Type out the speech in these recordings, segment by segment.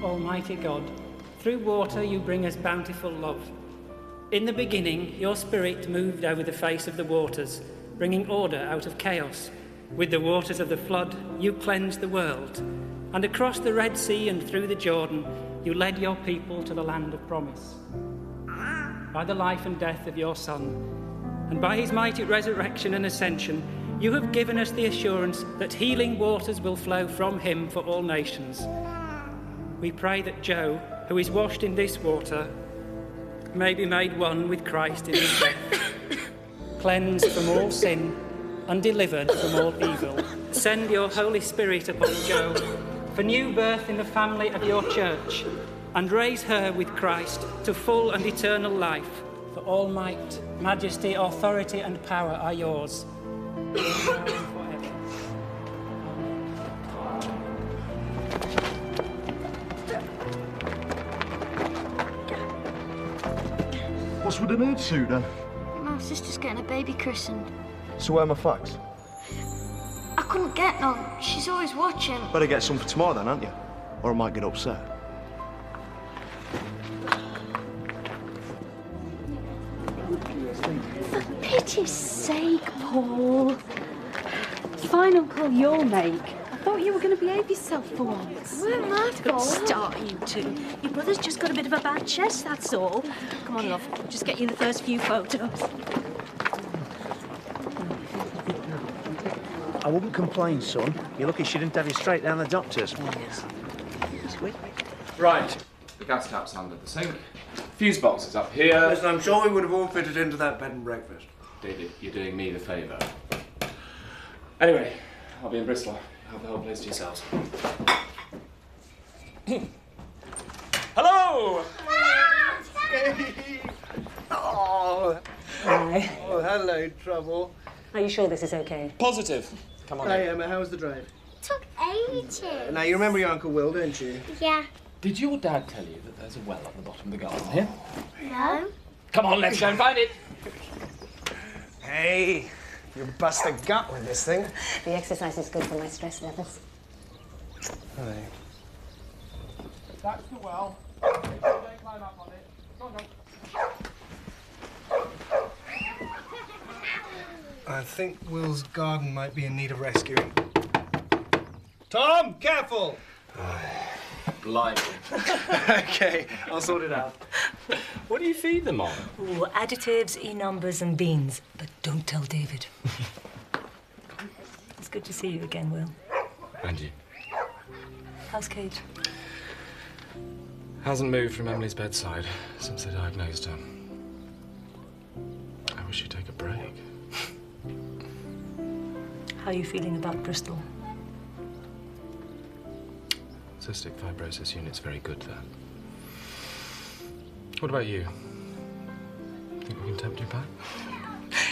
Almighty God, through water you bring us bountiful love. In the beginning, your Spirit moved over the face of the waters, bringing order out of chaos. With the waters of the flood, you cleansed the world. And across the Red Sea and through the Jordan, you led your people to the land of promise. By the life and death of your Son, and by his mighty resurrection and ascension, you have given us the assurance that healing waters will flow from him for all nations. We pray that Joe, who is washed in this water, may be made one with Christ in his death, cleansed from all sin and delivered from all evil. Send your Holy Spirit upon Joe for new birth in the family of your church, and raise her with Christ to full and eternal life. For all might, majesty, authority and power are yours, now and forever. What's with the nude suit then? My sister's getting a baby christened. So where are my facts? I couldn't get none. She's always watching. Better get some for tomorrow then, aren't you? Or I might get upset. For pity's sake, Paul. Final call you'll make. I thought you were going to behave yourself for once. We're mad, Paul. Start, you two. Your brother's just got a bit of a bad chest, that's all. Come on, love. Just get you the first few photos. I wouldn't complain, son. You're lucky she didn't have you straight down the doctor's. Sweet. Right. The gas tap's under the sink. Fuse box is up here. Listen, I'm sure we would have all fitted into that bed and breakfast. David, you're doing me the favour. Anyway, I'll be in Bristol. You have the whole place to yourselves. Hello! Oh. Hi. Oh, hello, Trouble. Are you sure this is okay? Positive. Come on Hey, in. Emma, how was the drive? Took ages. Now, you remember your Uncle Will, don't you? Yeah. Did your dad tell you that there's a well at the bottom of the garden here? No. Come on, let's go and find it. Hey, you bust a gut with this thing. The exercise is good for my stress levels. Hey. That's the well. Don't climb up on it. Go on, go. I think Will's garden might be in need of rescuing. Tom, careful! Blimey. Okay, I'll sort it out. What do you feed them on? Ooh, additives, E-numbers and beans. But don't tell David. It's good to see you again, Will. And you? How's Kate? Hasn't moved from Emily's bedside since they diagnosed her. I wish you'd take a break. How are you feeling about Bristol? Cystic fibrosis unit's very good there. What about you? Think we can tempt you back?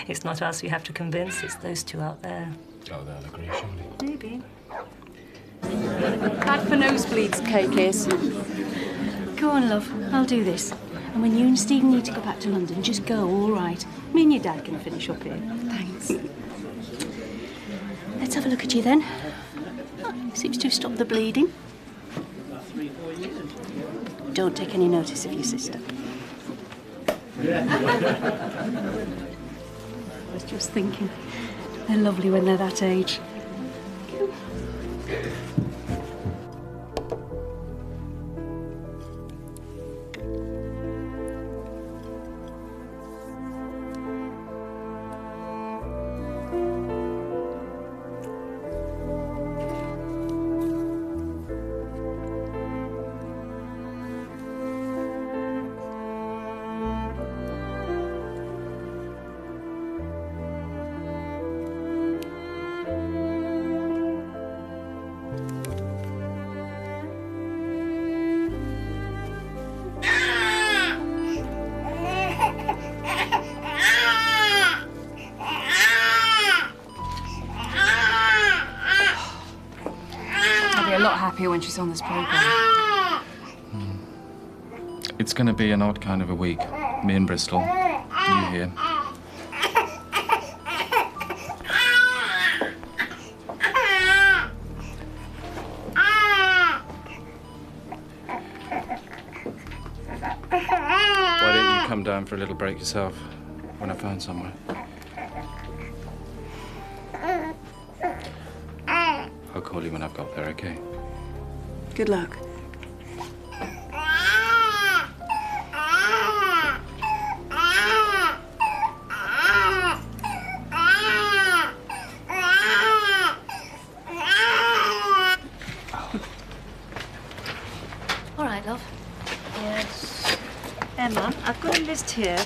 It's not us you have to convince, it's those two out there. Oh, they'll agree, surely. Maybe. Bad for nosebleeds, cake is. Go on, love. I'll do this. And when you and Stephen need to go back to London, just go, all right? Me and your dad can finish up here. Thanks. Let's have a look at you then. Oh, seems to have stopped the bleeding. Don't take any notice of your sister. I was just thinking, they're lovely when they're that age. Happier when she's on this program. It's going to be an odd kind of a week. Me in Bristol, you here. come down for a little break yourself when I find somewhere. I'll call you when I've got there, okay? Good luck. All right, love. Yes. Emma, I've got a list here.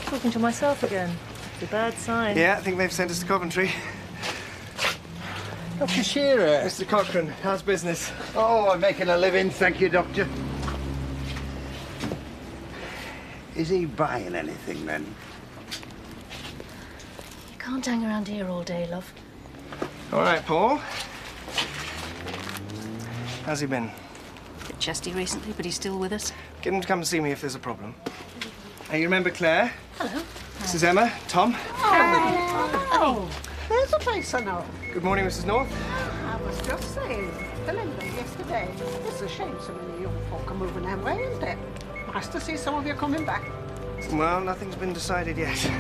Talking to myself again. It's a bad sign. Yeah, I think they've sent us to Coventry. Dr. Shearer. Mr. Cochrane, how's business? Oh, I'm making a living, thank you, Doctor. Is he buying anything, then? You can't hang around here all day, love. All right, Paul. How's he been? Bit chesty recently, but he's still with us. Get him to come and see me if there's a problem. Hey, you remember Claire? Hello. This is Emma, Tom. Oh, there's a face I know. Good morning, Mrs. North. I was just saying to Linda yesterday, it's a shame so many young folk are moving that way, isn't it? Nice to see some of you coming back. Well, nothing's been decided yet.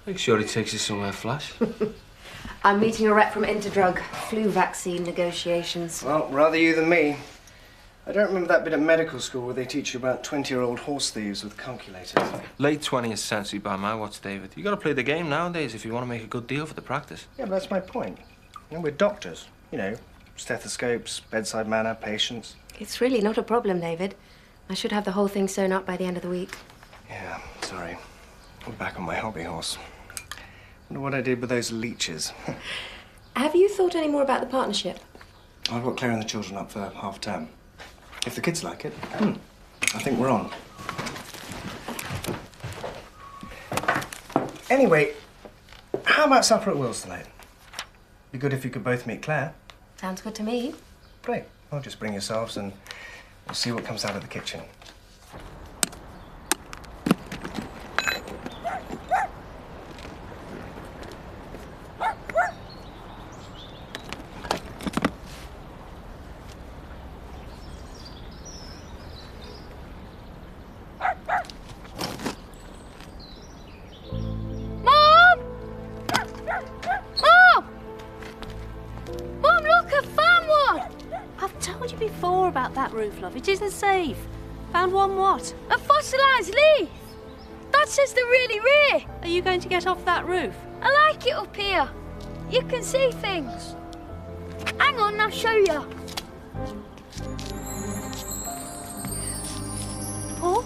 Make sure he takes you somewhere flash. I'm meeting a rep from Interdrug, flu vaccine negotiations. Well, rather you than me. I don't remember that bit at medical school where they teach you about 20-year-old horse thieves with calculators. Late 20th century by my watch, David. You got to play the game nowadays if you want to make a good deal for the practice. Yeah, but that's my point. You know, we're doctors. You know, stethoscopes, bedside manner, patients. It's really not a problem, David. I should have the whole thing sewn up by the end of the week. Yeah, sorry. I'm back on my hobby horse. Wonder what I did with those leeches. Have you thought any more about the partnership? I've got clearing the children up for half term. If the kids like it, I think we're on. Anyway, how about supper at Will's tonight? Be good if you could both meet Claire. Sounds good to me. Great. Well, just bring yourselves and we'll see what comes out of the kitchen. That roof, love. It isn't safe. Found one what? A fossilised leaf. That says the really rear. Are you going to get off that roof? I like it up here. You can see things. Hang on, I'll show you. Paul?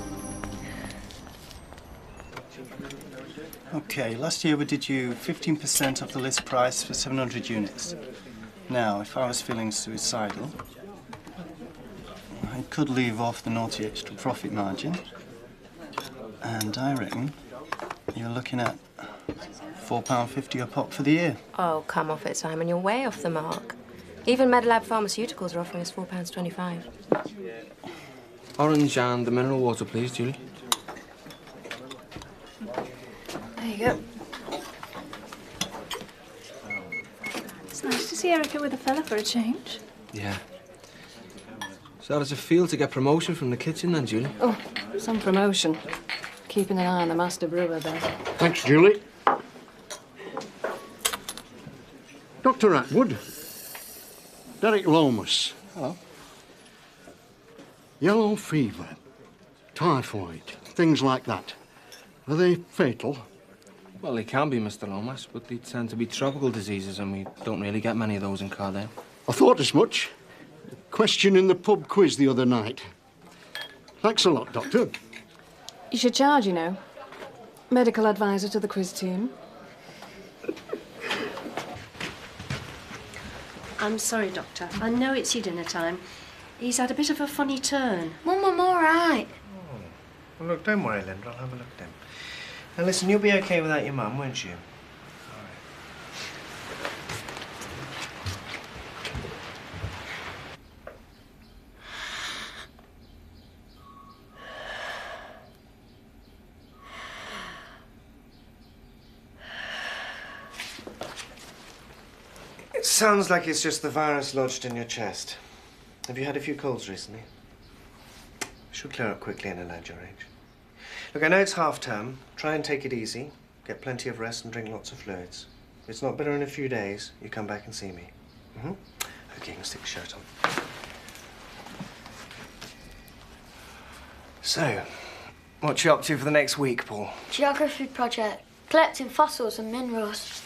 OK, last year we did you 15% off the list price for 700 units. Now, if I was feeling suicidal, I could leave off the naughty extra profit margin, and I reckon you're looking at £4.50 a pop for the year. Oh, come off it, Simon. You're way off the mark. Even Medilab Pharmaceuticals are offering us £4.25. Orange and the mineral water, please, Julie. There you go. It's nice to see Erica with a fella for a change. Yeah. So how does it feel to get promotion from the kitchen then, Julie? Oh, some promotion. Keeping an eye on the master brewer there. Thanks, Julie. Dr. Atwood. Derek Lomas. Hello. Yellow fever, typhoid, things like that. Are they fatal? Well, they can be, Mr. Lomas, but they tend to be tropical diseases, and we don't really get many of those in Cardale. I thought as much. Question in the pub quiz the other night. Thanks a lot, Doctor. You should charge, you know. Medical advisor to the quiz team. I'm sorry, Doctor. I know it's your dinner time. He's had a bit of a funny turn. Mum, I'm all right. Oh. Well, look, don't worry, Linda. I'll have a look at him. Now, listen, you'll be okay without your mum, won't you? sounds like it's just the virus lodged in your chest. Have you had a few colds recently? Should clear up quickly in a lad your age. Look, I know it's half-term. Try and take it easy. Get plenty of rest and drink lots of fluids. If it's not better in a few days, you come back and see me. Mm-hmm. Okay, you can stick your shirt on. So, what you up to for the next week, Paul? Geography project. Collecting fossils and minerals.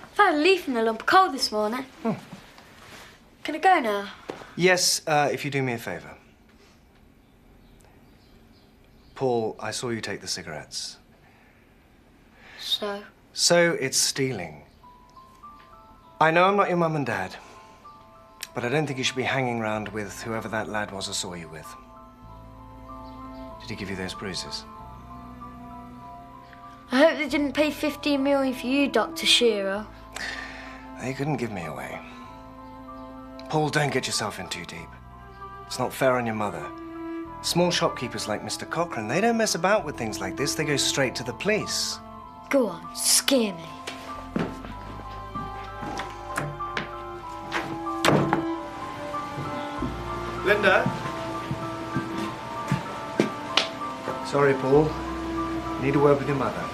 I found a leaf in a lump of coal this morning. Can I go now? Yes, if you do me a favour. Paul, I saw you take the cigarettes. So? So it's stealing. I know I'm not your mum and dad, but I don't think you should be hanging around with whoever that lad was I saw you with. Did he give you those bruises? I hope they didn't pay 15 million for you, Dr. Shearer. They couldn't give me away. Paul, don't get yourself in too deep. It's not fair on your mother. Small shopkeepers like Mr. Cochrane, they don't mess about with things like this. They go straight to the police. Go on, scare me. Linda? Sorry, Paul. Need a word with your mother.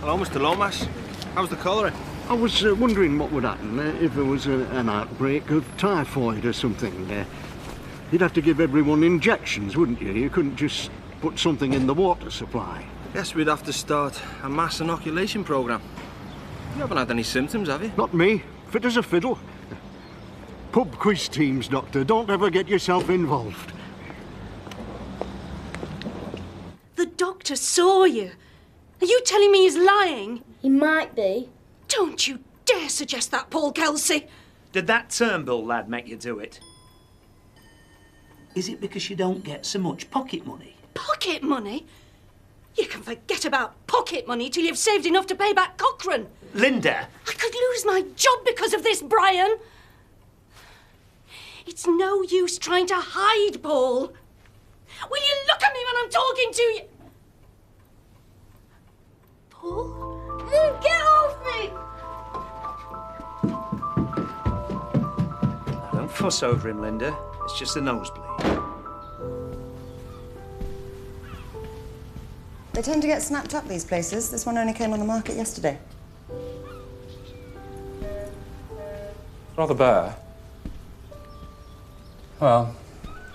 Hello, Mr. Lomas. How's the cholera? I was wondering what would happen if there was an outbreak of typhoid or something. You'd have to give everyone injections, wouldn't you? You couldn't just put something in the water supply. Yes, we'd have to start a mass inoculation programme. You haven't had any symptoms, have you? Not me. Fit as a fiddle. Pub quiz teams, Doctor. Don't ever get yourself involved. The doctor saw you. Are you telling me he's lying? He might be. Don't you dare suggest that, Paul Kelsey. Did that Turnbull lad make you do it? Is it because you don't get so much pocket money? Pocket money? You can forget about pocket money till you've saved enough to pay back Cochrane. Linda! I could lose my job because of this, Brian. It's no use trying to hide, Paul. Will you look at me when I'm talking to you? Paul? Get off me! Don't fuss over him, Linda. It's just a nosebleed. They tend to get snapped up, these places. This one only came on the market yesterday. Rather bare. Well,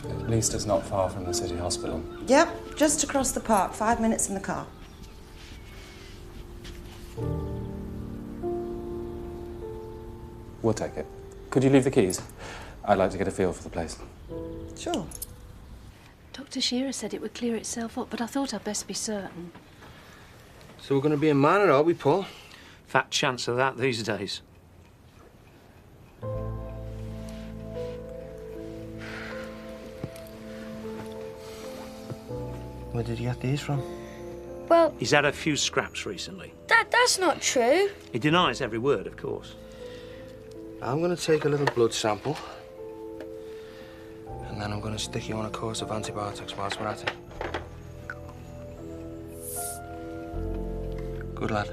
at least it's not far from the city hospital. Yep, just across the park, 5 minutes in the car. We'll take it. Could you leave the keys? I'd like to get a feel for the place. Sure. Dr. Shearer said it would clear itself up, but I thought I'd best be certain. So we're going to be in Manor, are we, Paul? Fat chance of that these days. Where did you get these from? Well... He's had a few scraps recently. Dad, that's not true. He denies every word, of course. I'm going to take a little blood sample. And then I'm going to stick you on a course of antibiotics whilst we're at it. Good lad.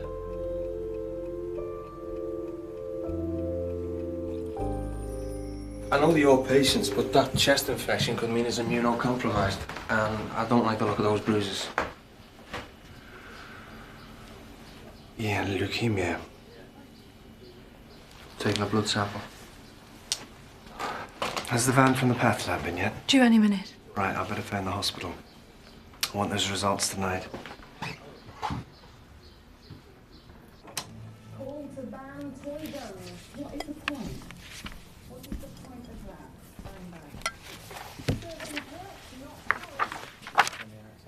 I know you're patients, but that chest infection could mean he's immunocompromised. And I don't like the look of those bruises. Yeah, leukemia. Taking a blood sample. Has the van from the path lab been yet? Due any minute. Right, I better phone the hospital. I want those results tonight.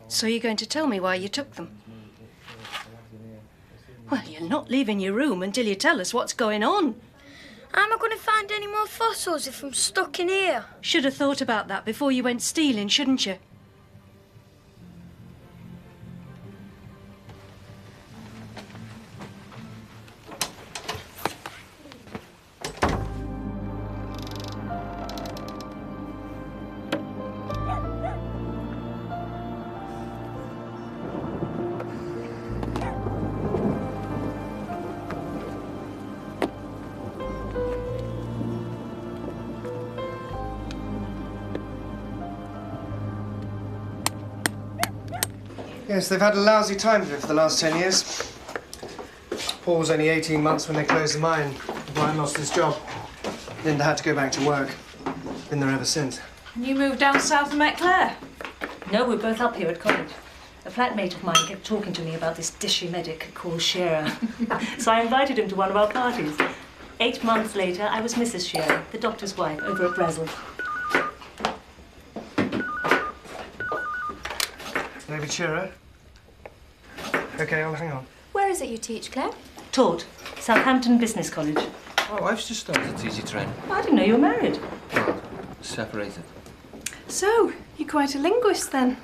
So you're going to tell me why you took them? Well, you're not leaving your room until you tell us what's going on. How am I going to find any more fossils if I'm stuck in here? Should have thought about that before you went stealing, shouldn't you? Yes, they've had a lousy time of it for the last 10 years. Paul was only 18 months when they closed the mine. Brian lost his job. Linda had to go back to work. Been there ever since. And you moved down south and met Claire? No, we're both up here at college. A flatmate of mine kept talking to me about this dishy medic called Shearer. So I invited him to one of our parties. 8 months later, I was Mrs. Shearer, the doctor's wife, over at Brazil. David Shearer? OK, I'll hang on. Where is it you teach, Claire? Taught. Southampton Business College. My wife's just started TG training. I didn't know you were married. Separated. So, you're quite a linguist then?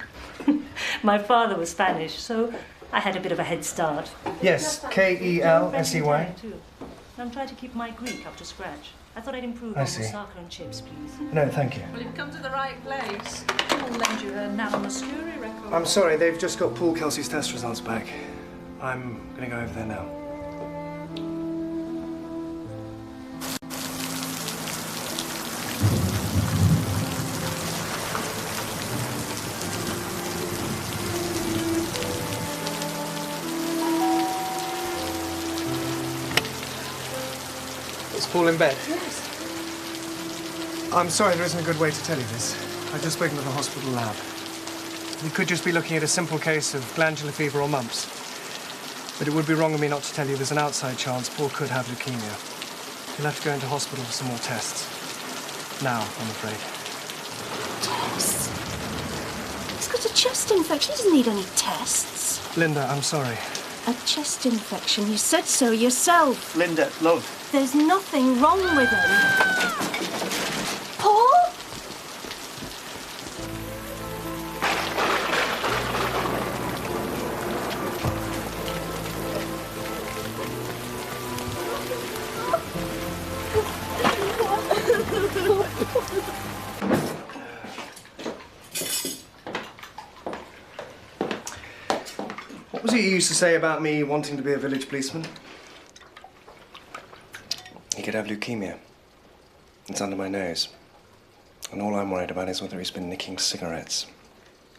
My father was Spanish, so I had a bit of a head start. Yes, K-E-L-S-E-Y. I'm trying to keep my Greek up to scratch. I thought I'd improve I on see. moussaka and chips, please. No, thank you. Well, you've come to the right place. I'll lend you a Nana Muscuri record. I'm sorry, they've just got Paul Kelsey's test results back. I'm going to go over there now. Is Paul in bed? Yes. I'm sorry, there isn't a good way to tell you this. I've just spoken to the hospital lab. We could just be looking at a simple case of glandular fever or mumps. But it would be wrong of me not to tell you there's an outside chance Paul could have leukemia. He'll have to go into hospital for some more tests. Now, I'm afraid. Tests? He's got a chest infection. He doesn't need any tests. Linda, I'm sorry. A chest infection. You said so yourself. Linda, love. There's nothing wrong with him. Paul? What was it you used to say about me wanting to be a village policeman? He could have leukemia. It's under my nose. And all I'm worried about is whether he's been nicking cigarettes.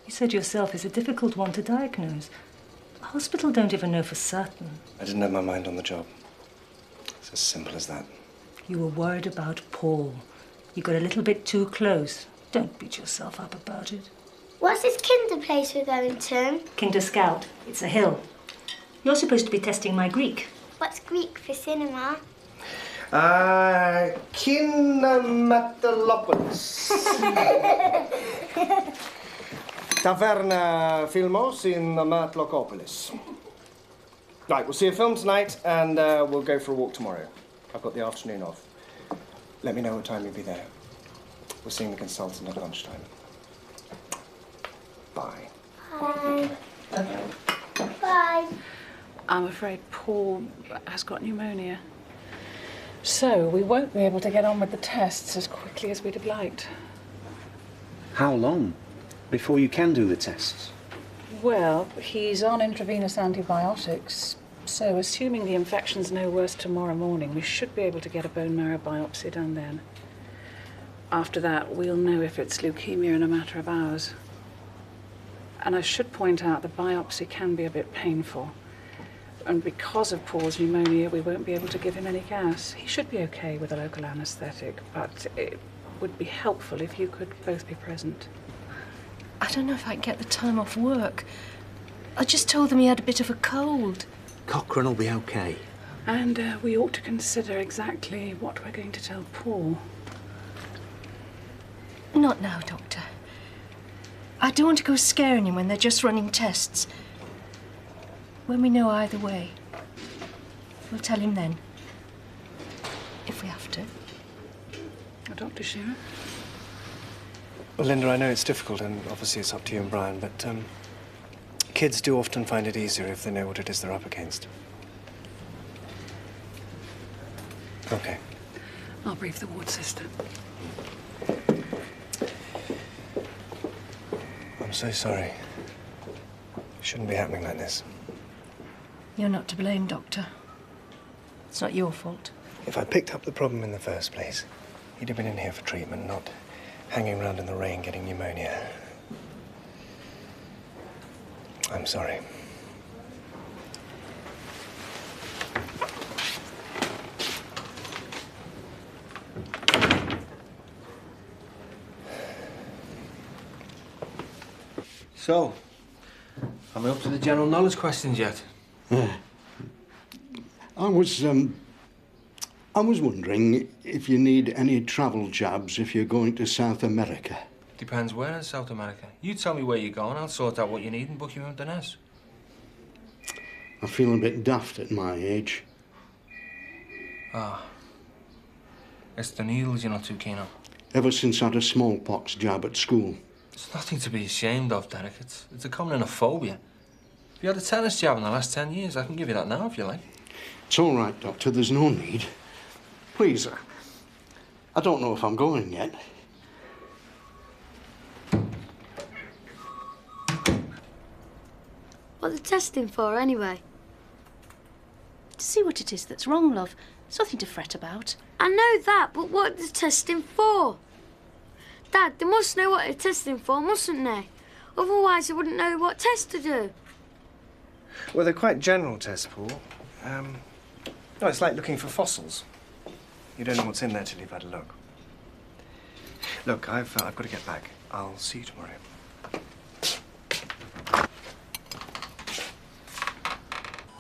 You said yourself it's a difficult one to diagnose. The hospital don't even know for certain. I didn't have my mind on the job. It's as simple as that. You were worried about Paul. You got a little bit too close. Don't beat yourself up about it. What's this kinder place we're going to? Kinder Scout. It's a hill. You're supposed to be testing my Greek. What's Greek for cinema? Kinematolopolis. Taverna Filmos in Matlocopolis. Right, we'll see a film tonight and we'll go for a walk tomorrow. I've got the afternoon off. Let me know what time you'll be there. We're seeing the consultant at lunchtime. Bye. Bye. Bye. I'm afraid Paul has got pneumonia. So we won't be able to get on with the tests as quickly as we'd have liked. How long before you can do the tests? Well, he's on intravenous antibiotics, so assuming the infection's no worse tomorrow morning, we should be able to get a bone marrow biopsy done then. After that, we'll know if it's leukemia in a matter of hours. And I should point out the biopsy can be a bit painful. And because of Paul's pneumonia, we won't be able to give him any gas. He should be okay with a local anaesthetic, but it would be helpful if you could both be present. I don't know if I can get the time off work. I just told them he had a bit of a cold. Cochrane will be okay. And we ought to consider exactly what we're going to tell Paul. Not now, Doctor. I don't want to go scaring him when they're just running tests. When we know either way, we'll tell him then. If we have to. Dr. Shearer? Well, Linda, I know it's difficult, and obviously it's up to you and Brian, but kids do often find it easier if they know what it is they're up against. Okay. I'll brief the ward sister. I'm so sorry. It shouldn't be happening like this. You're not to blame, Doctor. It's not your fault. If I picked up the problem in the first place, he'd have been in here for treatment, not hanging around in the rain getting pneumonia. I'm sorry. So, am I up to the general knowledge questions yet? I was wondering if you need any travel jabs if you're going to South America. Depends where in South America. You tell me where you're going, I'll sort out what you need and book you in with the nurse. I feel a bit daft at my age. Ah. It's the needles you're not too keen on. Ever since I had a smallpox jab at school. It's nothing to be ashamed of, Derek. It's a common enough phobia. If you had a tennis jab in the last 10 years, I can give you that now if you like. It's all right, Doctor. There's no need. Please, I don't know if I'm going yet. What are they testing for, anyway? To see what it is that's wrong, love. It's nothing to fret about. I know that, but what are they testing for? Dad, they must know what they're testing for, mustn't they? Otherwise, they wouldn't know what test to do. Well, they're quite general tests, Paul. No, it's like looking for fossils. You don't know what's in there till you've had a look. Look, I've got to get back. I'll see you tomorrow.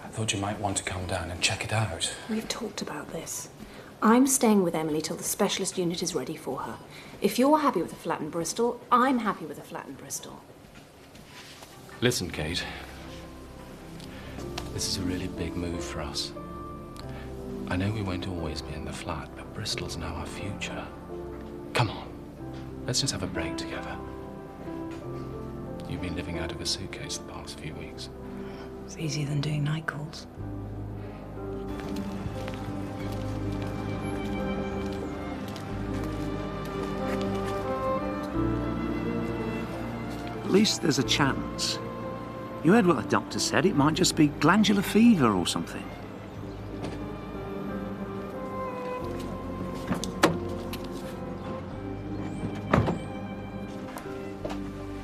I thought you might want to come down and check it out. We've talked about this. I'm staying with Emily till the specialist unit is ready for her. If you're happy with a flat in Bristol, I'm happy with a flat in Bristol. Listen, Kate. This is a really big move for us. I know we won't always be in the flat, but Bristol's now our future. Come on, let's just have a break together. You've been living out of a suitcase the past few weeks. It's easier than doing night calls. At least there's a chance. You heard what the doctor said. It might just be glandular fever or something.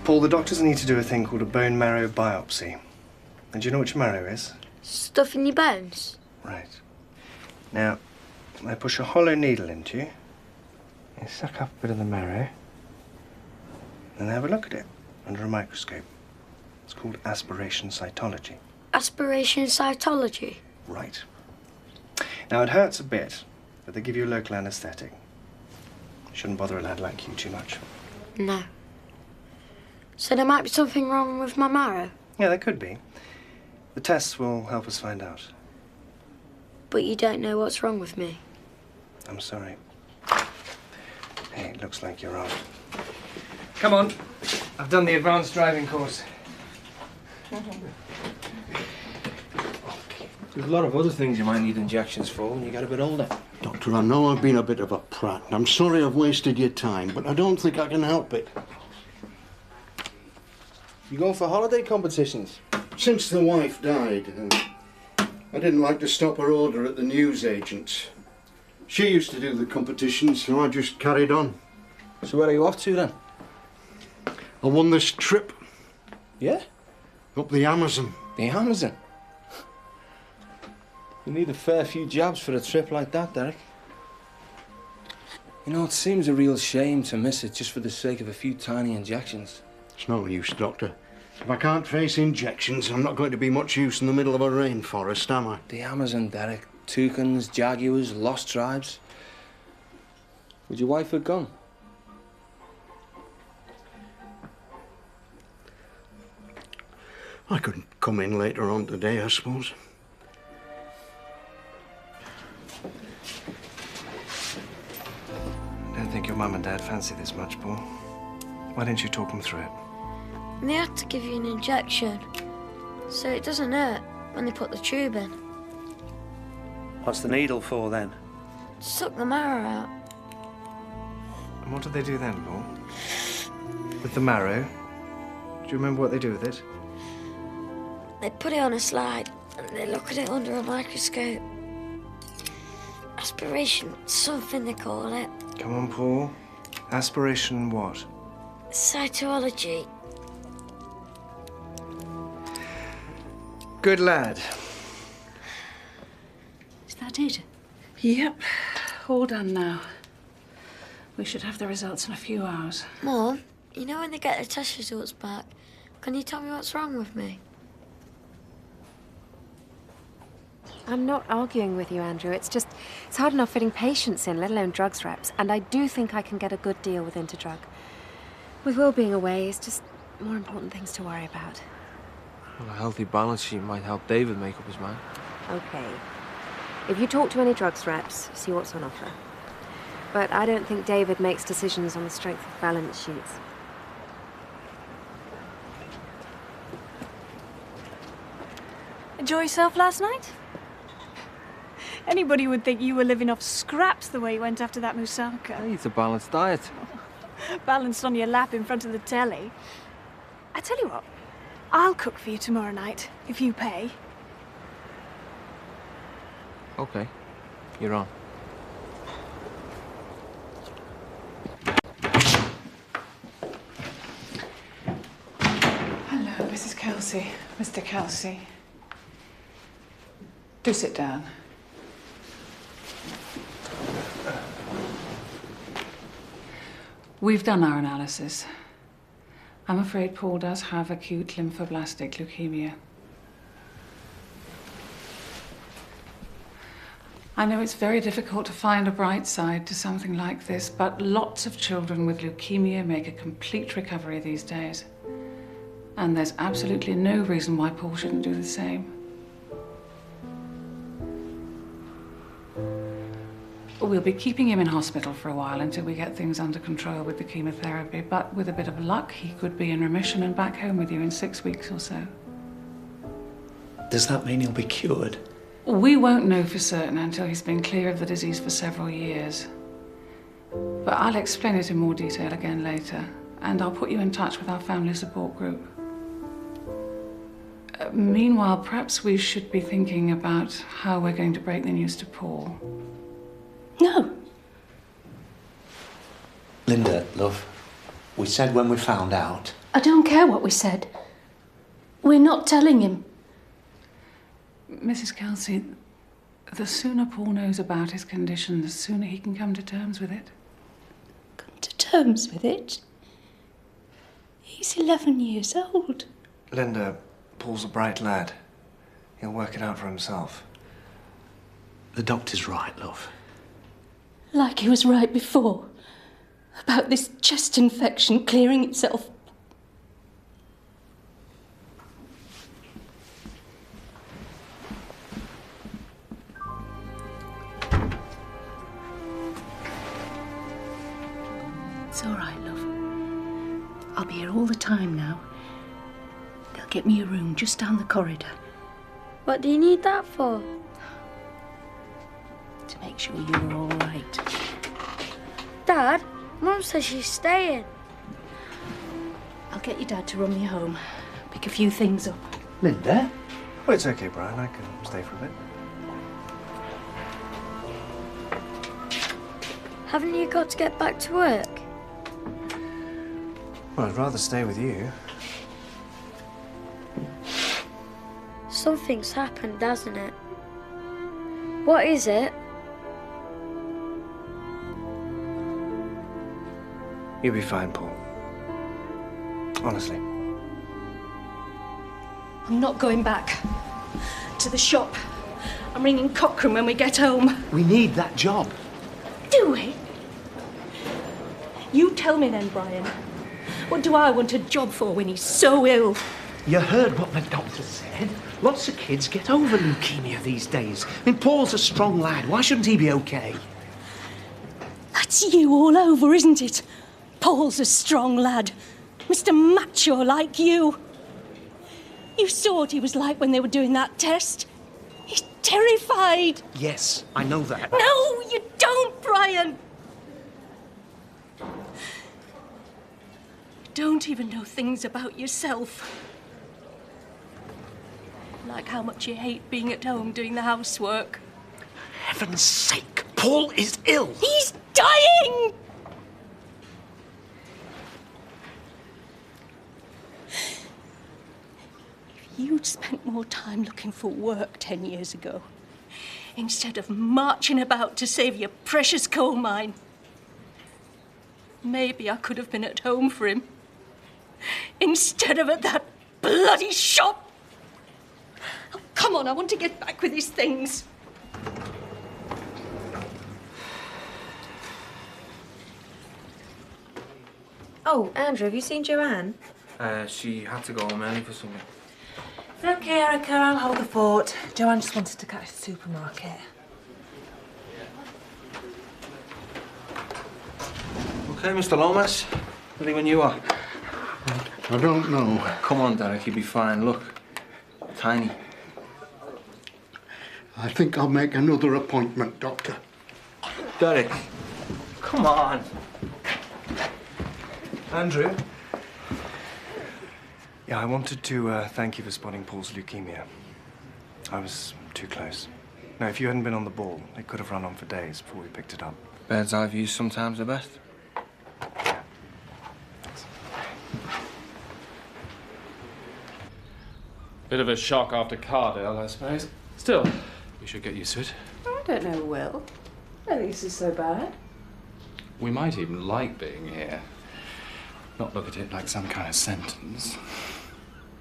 Paul, the doctors need to do a thing called a bone marrow biopsy. And do you know which marrow is? Stuff in your bones? Right. Now, they push a hollow needle into you. You suck up a bit of the marrow. And they have a look at it under a microscope. It's called aspiration cytology. Aspiration cytology? Right. Now, it hurts a bit, but they give you a local anaesthetic. Shouldn't bother a lad like you too much. No. So there might be something wrong with my marrow? Yeah, there could be. The tests will help us find out. But you don't know what's wrong with me? I'm sorry. Hey, it looks like you're on. Come on. I've done the advanced driving course. There's a lot of other things you might need injections for when you get a bit older. Doctor, I know I've been a bit of a prat. I'm sorry I've wasted your time, but I don't think I can help it. You going for holiday competitions? Since the wife died, I didn't like to stop her order at the newsagents. She used to do the competitions, so I just carried on. So where are you off to then? I won this trip. Yeah? Up the Amazon. The Amazon? You need a fair few jabs for a trip like that, Derek. You know, it seems a real shame to miss it just for the sake of a few tiny injections. It's no use, Doctor. If I can't face injections, I'm not going to be much use in the middle of a rainforest, am I? The Amazon, Derek. Toucans, jaguars, lost tribes. Would your wife have gone? I could come in later on today, I suppose. I don't think your mum and dad fancy this much, Paul. Why don't you talk them through it? And they had to give you an injection, so it doesn't hurt when they put the tube in. What's the needle for then? To suck the marrow out. And what did they do then, Paul? With the marrow? Do you remember what they do with it? They put it on a slide and they look at it under a microscope. Aspiration, something they call it. Come on, Paul. Aspiration what? Cytology. Good lad. Is that it? Yep. All done now. We should have the results in a few hours. Mum, you know when they get the test results back, can you tell me what's wrong with me? I'm not arguing with you, Andrew. It's hard enough fitting patients in, let alone drugs reps. And I do think I can get a good deal with Interdrug. With Will being away, it's just more important things to worry about. Well, a healthy balance sheet might help David make up his mind. Okay. If you talk to any drugs reps, see what's on offer. But I don't think David makes decisions on the strength of balance sheets. Enjoy yourself last night? Anybody would think you were living off scraps the way you went after that moussaka. He eats a balanced diet. Balanced on your lap in front of the telly. I tell you what, I'll cook for you tomorrow night, if you pay. Okay, you're on. Hello, Mrs. Kelsey. Mr. Kelsey. Do sit down. We've done our analysis. I'm afraid Paul does have acute lymphoblastic leukemia. I know it's very difficult to find a bright side to something like this, but lots of children with leukemia make a complete recovery these days. And there's absolutely no reason why Paul shouldn't do the same. We'll be keeping him in hospital for a while until we get things under control with the chemotherapy, but with a bit of luck, he could be in remission and back home with you in 6 weeks or so. Does that mean he'll be cured? We won't know for certain until he's been clear of the disease for several years. But I'll explain it in more detail again later, and I'll put you in touch with our family support group. Meanwhile, perhaps we should be thinking about how we're going to break the news to Paul. No. Linda, love, we said when we found out. I don't care what we said. We're not telling him. Mrs. Kelsey, the sooner Paul knows about his condition, the sooner he can come to terms with it. Come to terms with it? He's 11 years old. Linda, Paul's a bright lad. He'll work it out for himself. The doctor's right, love. Like he was right before. About this chest infection clearing itself. It's all right, love. I'll be here all the time now. They'll get me a room just down the corridor. What do you need that for? To make sure you're all right. Dad, Mum says she's staying. I'll get your dad to run me home. Pick a few things up. Linda? Well, it's okay, Brian. I can stay for a bit. Haven't you got to get back to work? Well, I'd rather stay with you. Something's happened, hasn't it? What is it? You'll be fine, Paul. Honestly. I'm not going back to the shop. I'm ringing Cochrane when we get home. We need that job. Do we? You tell me then, Brian. What do I want a job for when he's so ill? You heard what the doctor said. Lots of kids get over leukemia these days. I mean, Paul's a strong lad. Why shouldn't he be okay? That's you all over, isn't it? Paul's a strong lad. Mr. Macho like you. You saw what he was like when they were doing that test. He's terrified. Yes, I know that. No, you don't, Brian. You don't even know things about yourself. Like how much you hate being at home doing the housework. Heaven's sake, Paul is ill. He's dying! If you you'd spent more time looking for work 10 years ago, instead of marching about to save your precious coal mine. Maybe I could have been at home for him, instead of at that bloody shop. Oh, come on, I want to get back with these things. Oh, Andrew, have you seen Joanne? She had to go home early for something. Okay, Erica, I'll hold the fort. Joanne just wanted to catch the supermarket. Okay, Mr. Lomas. Ready when you are. I don't know. Come on, Derek, you'll be fine. Look. Tiny. I think I'll make another appointment, Doctor. Derek. Come on. Andrew? Yeah, I wanted to thank you for spotting Paul's leukemia. I was too close. Now, if you hadn't been on the ball, it could have run on for days before we picked it up. Bird's eye views sometimes the best. Bit of a shock after Cardale, I suppose. Still, we should get used to it. I don't know, Will. I don't think this is so bad. We might even like being here. Not look at it like some kind of sentence.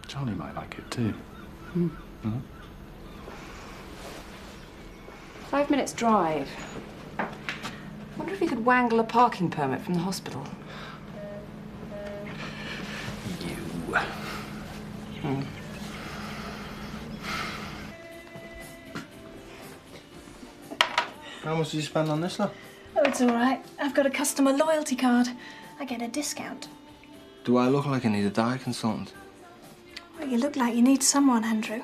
Charlie might like it too. Hmm. Hmm? 5 minutes drive. Wonder if you could wangle a parking permit from the hospital. You. Hmm. How much did you spend on this, love? Oh, it's all right. I've got a customer loyalty card. I get a discount. Do I look like I need a diet consultant? Well, you look like you need someone, Andrew.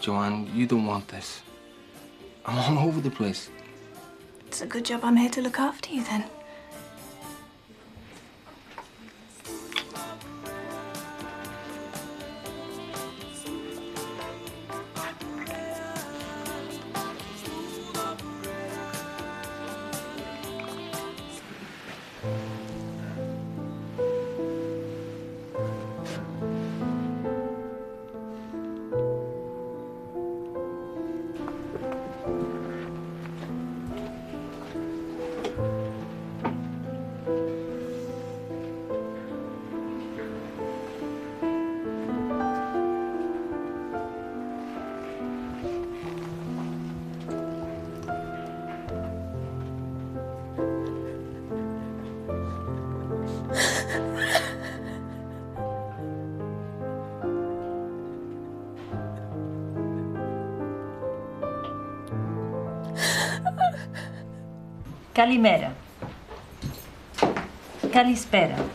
Joanne, you don't want this. I'm all over the place. It's a good job I'm here to look after you, then. Kalimera. Kalispera.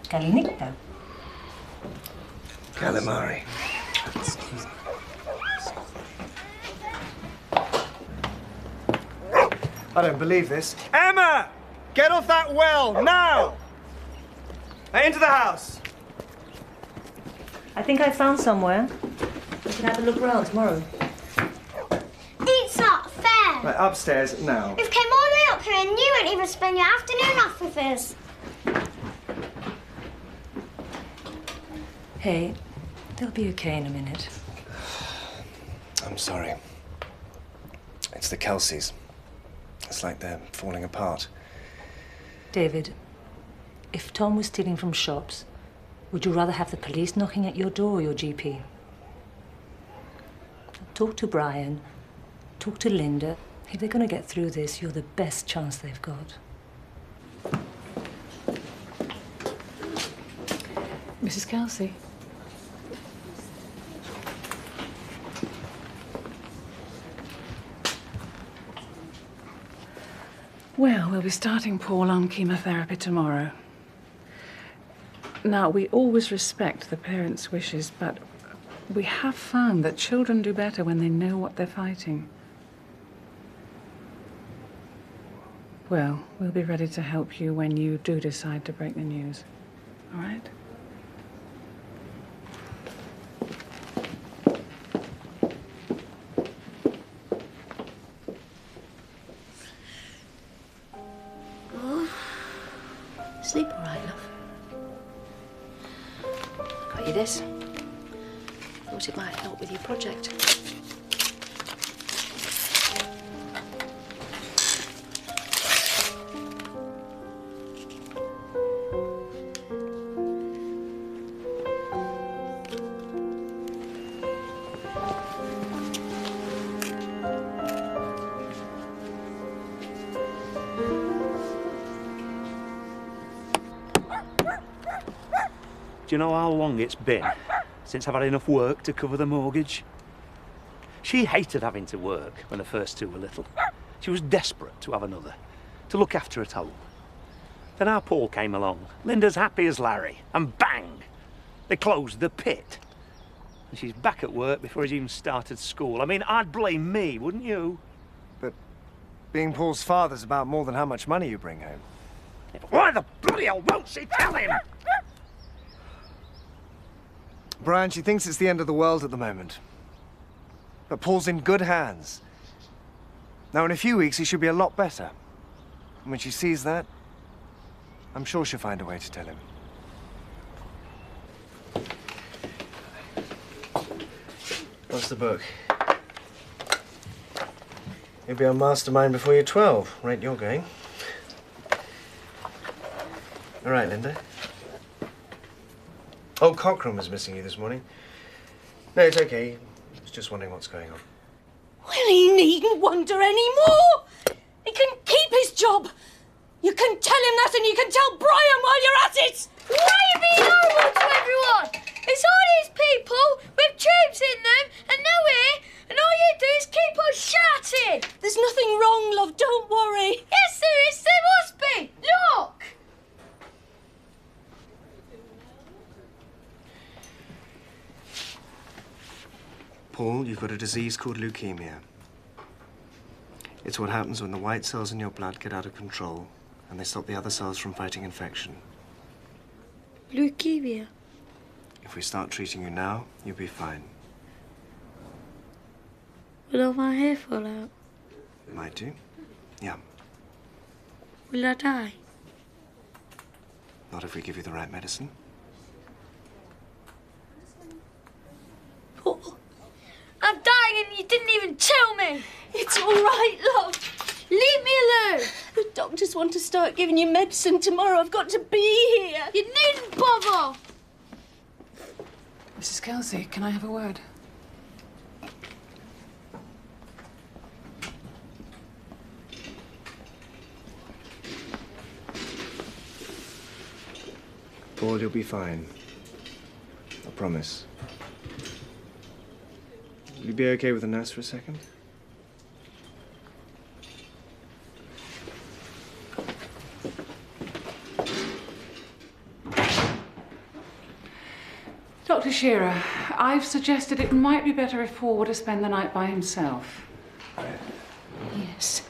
Kalinikta. Calamari. I don't believe this. Emma! Get off that well, now! Now into the house. I think I found somewhere. We can have a look round tomorrow. It's not fair. Right, upstairs now. We've came all the way up here and you won't even spend your afternoon off with us. Hey, they'll be okay in a minute. I'm sorry. It's the Kelseys. It's like they're falling apart. David, if Tom was stealing from shops, would you rather have the police knocking at your door or your GP? Talk to Brian. Talk to Linda. If they're going to get through this, you're the best chance they've got. Mrs. Kelsey. Well, we'll be starting Paul on chemotherapy tomorrow. Now, we always respect the parents' wishes, but we have found that children do better when they know what they're fighting. Well, we'll be ready to help you when you do decide to break the news. All right? Sleep all right, love? this. Thought it might help with your project. Do you know how long it's been since I've had enough work to cover the mortgage? She hated having to work when the first two were little. She was desperate to have another, to look after at home. Then our Paul came along, Linda's happy as Larry, and bang! They closed the pit. And she's back at work before he's even started school. I mean, I'd blame me, wouldn't you? But being Paul's father's about more than how much money you bring home. Why the bloody hell won't she tell him? Brian, she thinks it's the end of the world at the moment. But Paul's in good hands. Now, in a few weeks, he should be a lot better. And when she sees that, I'm sure she'll find a way to tell him. What's the book? You'll be a mastermind before you're 12. Rate you're going. All right, Linda. Oh, Cochrane was missing you this morning. No, it's okay. I was just wondering what's going on. Well, he needn't wonder anymore. He can keep his job. You can tell him that and you can tell Brian while you're at it. Why are you being horrible to everyone? It's all these people with tubes in them and no ear, and all you do is keep on shouting. There's nothing wrong, love. Don't worry. Yes, there is. There must be. Look. Paul, you've got a disease called leukemia. It's what happens when the white cells in your blood get out of control and they stop the other cells from fighting infection. Leukemia. If we start treating you now, you'll be fine. Will all my hair fall out? Might do. Yeah. Will I die? Not if we give you the right medicine. I'm dying and you didn't even tell me. It's all right, love. Leave me alone. The doctors want to start giving you medicine tomorrow. I've got to be here. You needn't bother. Mrs. Kelsey, can I have a word? Paul, you'll be fine. I promise. Will you be okay with the nurse for a second? Dr. Shearer, I've suggested it might be better if Paul were to spend the night by himself. Yes.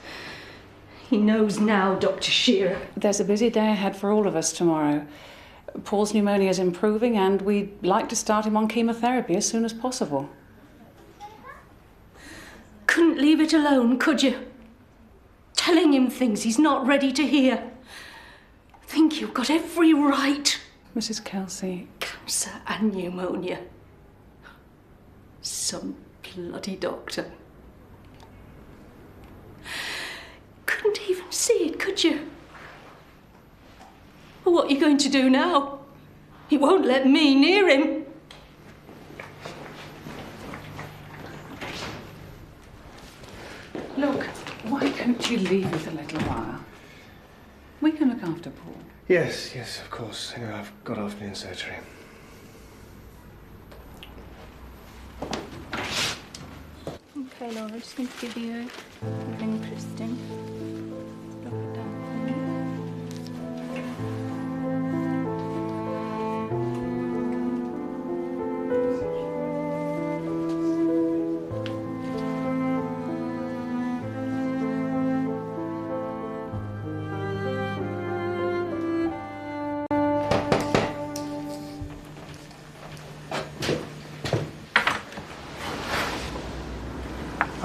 He knows now, Dr. Shearer. There's a busy day ahead for all of us tomorrow. Paul's pneumonia is improving and we'd like to start him on chemotherapy as soon as possible. Couldn't leave it alone, could you? Telling him things he's not ready to hear. Think you've got every right. Mrs. Kelsey. Cancer and pneumonia. Some bloody doctor. Couldn't even see it, could you? Well, what are you going to do now? He won't let me near him. Look, why can't you leave it a little while? We can look after Paul. Yes, yes, of course. Anyway, I've got afternoon surgery. Okay, Laura, I'm just going to give you an interesting. Drop it down for me.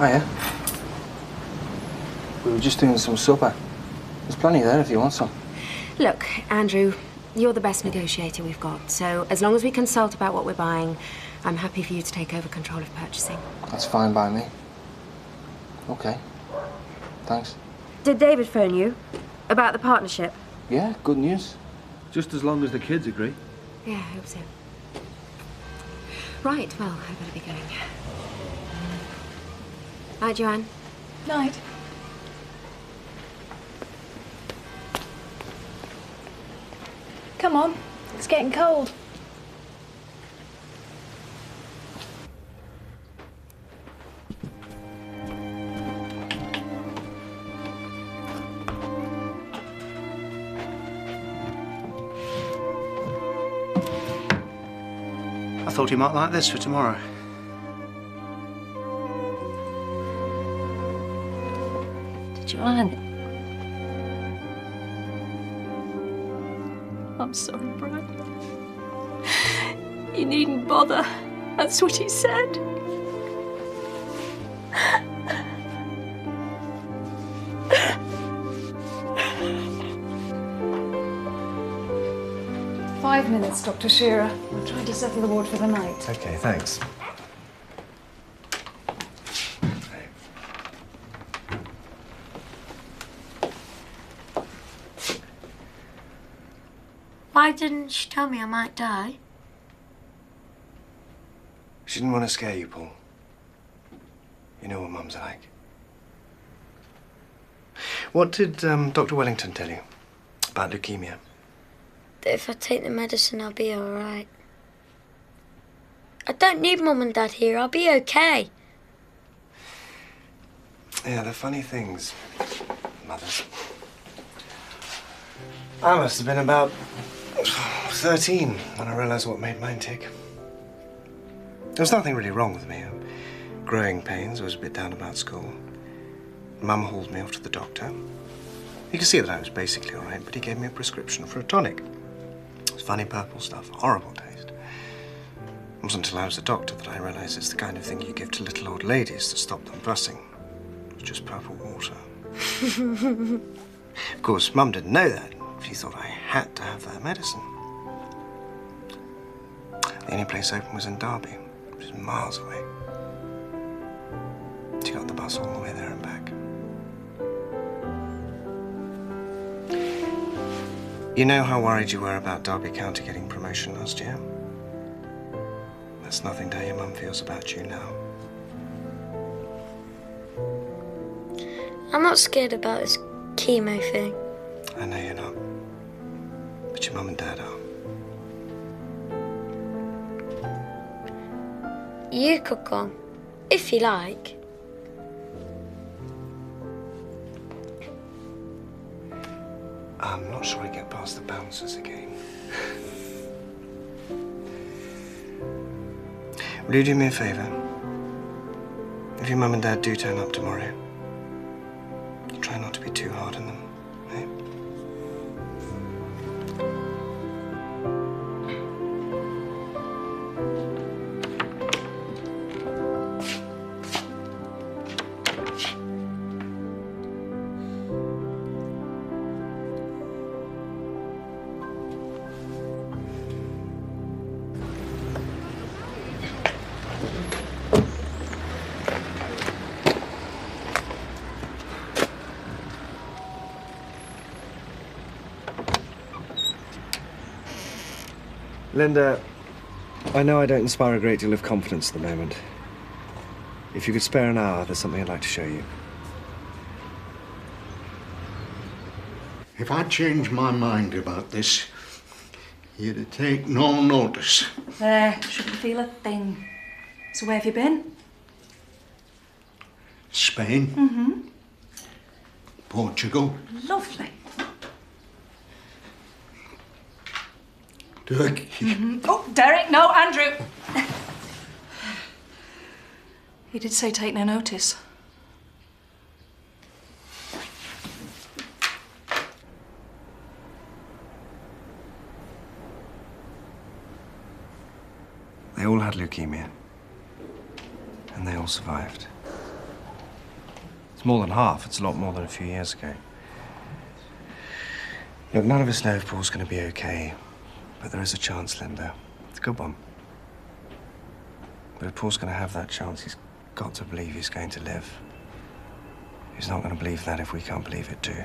Hiya. We were just doing some supper. There's plenty there if you want some. Look, Andrew, You're the best negotiator we've got, so as long as we consult about what we're buying, I'm happy for you to take over control of purchasing. That's fine by me. Okay. Thanks. Did David phone you about the partnership? Yeah, good news. Just as long as the kids agree. Yeah, I hope so. Right, well, I better be going. Night, Joanne. Night. Come on, it's getting cold. I thought you might like this for tomorrow. Joanne. I'm sorry, Brad. You needn't bother. That's what he said. "5 minutes, Dr. Shearer. We're trying to settle the ward for the night." Okay, thanks. Why didn't she tell me I might die? She didn't want to scare you, Paul. You know what Mum's like. What did Dr. Wellington tell you about leukemia? That if I take the medicine, I'll be all right. I don't need Mum and Dad here. I'll be okay. Yeah, they're funny things, mothers. I must have been about 13 when I realised what made mine tick. There was nothing really wrong with me. Growing pains, I was a bit down about school. Mum hauled me off to the doctor. You could see that I was basically all right, but he gave me a prescription for a tonic. It was funny purple stuff, horrible taste. It wasn't until I was a doctor that I realised it's the kind of thing you give to little old ladies to stop them fussing. It was just purple water. Of course, Mum didn't know that. She thought I had to have that medicine. The only place open was in Derby, which is miles away. She got the bus all the way there and back. You know how worried you were about Derby County getting promotion last year? That's nothing to how your Mum feels about you now. I'm not scared about this chemo thing. I know you're not. But your Mum and Dad are. You could go, if you like. I'm not sure I get past the bouncers again. Will you do me a favour? If your Mum and Dad do turn up tomorrow, try not to be too hard on them, eh? Linda, I know I don't inspire a great deal of confidence at the moment. If you could spare an hour, there's something I'd like to show you. If I changed my mind about this, you'd take no notice. There, shouldn't feel a thing. So where have you been? Spain, Mm-hmm. Portugal, Lovely. Turkey. Mm-hmm. Oh, Derek, no, Andrew. He did say take no notice. They all had leukemia. And they all survived. It's more than half. It's a lot more than a few years ago. Look, none of us know if Paul's going to be okay, but there is a chance, Linda. It's a good one. But if Paul's going to have that chance, he's got to believe he's going to live. He's not going to believe that if we can't believe it too.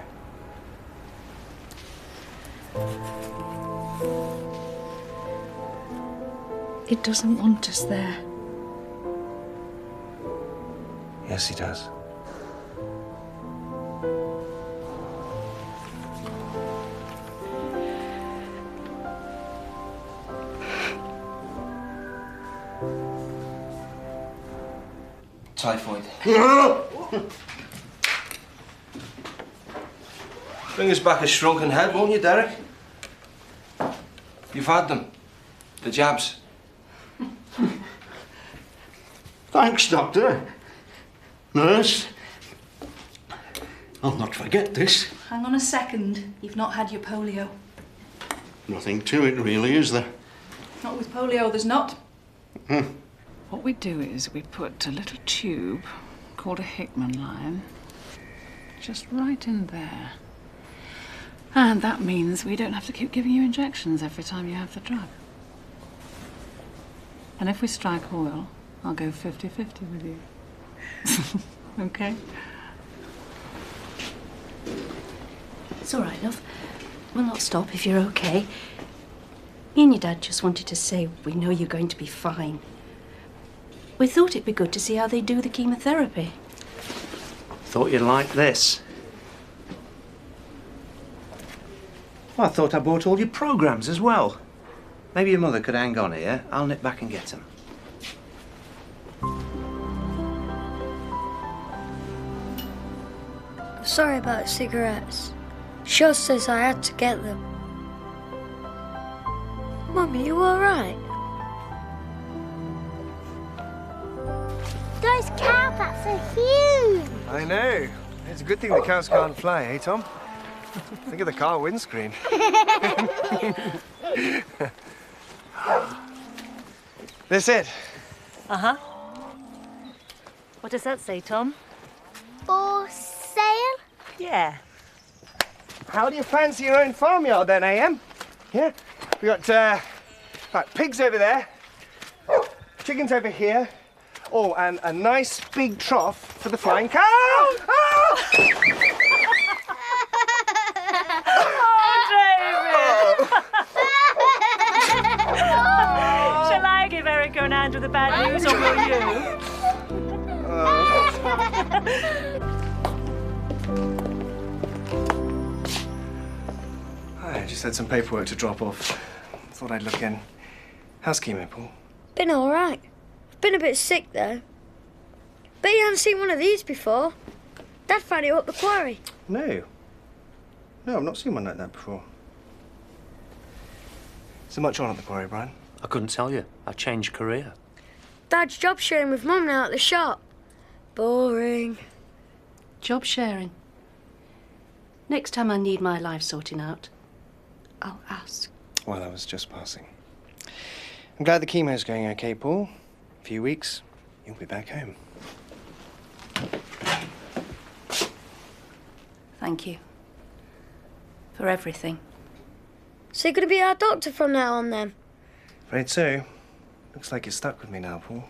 It doesn't want us there. Yes, he does. Typhoid. Bring us back a shrunken head, won't you, Derek? You've had them. The jabs. Thanks, Doctor. Nurse. I'll not forget this. Hang on a second. You've not had your polio. Nothing to it, really, is there? Not with polio, there's not. What we do is we put a little tube called a Hickman line just right in there. And that means we don't have to keep giving you injections every time you have the drug. And if we strike oil, I'll go 50-50 with you. Okay? It's all right, love. We'll not stop if you're okay. Me and your dad just wanted to say we know you're going to be fine. We thought it'd be good to see how they do the chemotherapy. Thought you'd like this. Well, I thought I bought all your programmes as well. Maybe your mother could hang on here. I'll nip back and get them. I'm sorry about cigarettes. Shaw says I had to get them. Mum, are you all right? Those cowbats are huge. I know. It's a good thing the cows can't fly, eh, Tom? Think of the car windscreen. This it? Uh-huh. What does that say, Tom? For sale? Yeah. How do you fancy your own farmyard then, AM? Yeah? We got, right, pigs over there, chickens over here. Oh, and a nice big trough for the flying cow. Oh! Shall I give Erica and Andrew the bad news, or will you? I just had some paperwork to drop off. Thought I'd look in. How's chemo, Paul? Been all right. I've been a bit sick, though. Bet you haven't seen one of these before. Dad found it up the quarry. No. No, I've not seen one like that before. Is there much on at the quarry, Brian? I couldn't tell you. I changed career. Dad's job sharing with Mum now at the shop. Boring. Job sharing. Next time I need my life sorting out, I'll ask. Well, I was just passing. I'm glad the chemo's going okay, Paul. A few weeks, you'll be back home. Thank you. For everything. So you're going to be our doctor from now on, then? Afraid so. Looks like you're stuck with me now, Paul.